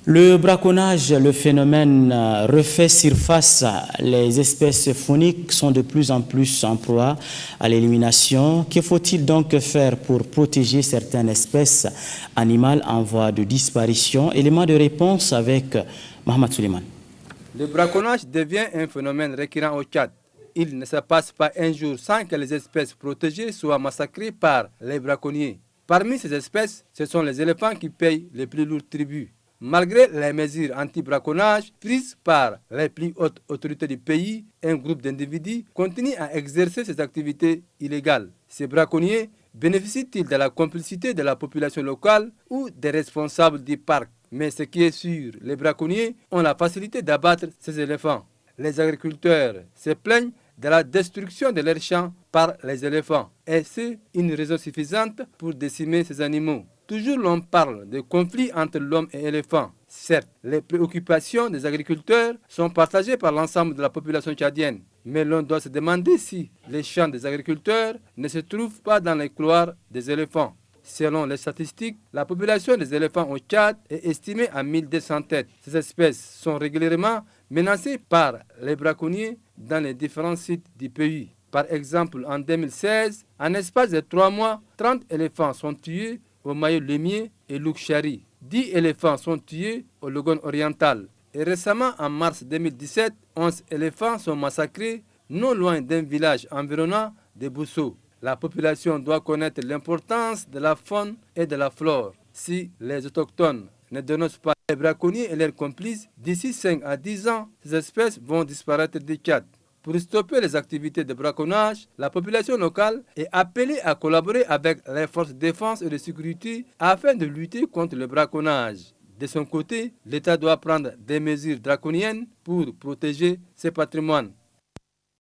Le braconnage, le phénomène refait surface. Les espèces fauniques sont de plus en plus en proie à l'élimination. Que faut-il donc faire pour protéger certaines espèces animales en voie de disparition? Élément de réponse avec Mohamed Suleiman. Le braconnage devient un phénomène récurrent au Tchad. Il ne se passe pas un jour sans que les espèces protégées soient massacrées par les braconniers. Parmi ces espèces, ce sont les éléphants qui payent les plus lourds tributs. Malgré les mesures anti-braconnage prises par les plus hautes autorités du pays, un groupe d'individus continue à exercer ces activités illégales. Ces braconniers bénéficient-ils de la complicité de la population locale ou des responsables du parc? Mais ce qui est sûr, les braconniers ont la facilité d'abattre ces éléphants. Les agriculteurs se plaignent de la destruction de leurs champs par les éléphants. Et c'est une raison suffisante pour décimer ces animaux. Toujours l'on parle de conflits entre l'homme et l'éléphant. Certes, les préoccupations des agriculteurs sont partagées par l'ensemble de la population tchadienne. Mais l'on doit se demander si les champs des agriculteurs ne se trouvent pas dans les couloirs des éléphants. Selon les statistiques, la population des éléphants au Tchad est estimée à 1200 têtes. Ces espèces sont régulièrement menacées par les braconniers dans les différents sites du pays. Par exemple, en 2016, en espace de 3 mois, 30 éléphants sont tués au Mayo Lemier et Loukchari. 10 éléphants sont tués au Logone oriental. Et récemment, en mars 2017, 11 éléphants sont massacrés non loin d'un village environnant de Bousso. La population doit connaître l'importance de la faune et de la flore. Si les autochtones ne dénoncent pas les braconniers et leurs complices, d'ici 5 à 10 ans, ces espèces vont disparaître du Tchad. Pour stopper les activités de braconnage, la population locale est appelée à collaborer avec les forces de défense et de sécurité afin de lutter contre le braconnage. De son côté, l'État doit prendre des mesures draconiennes pour protéger ses patrimoines.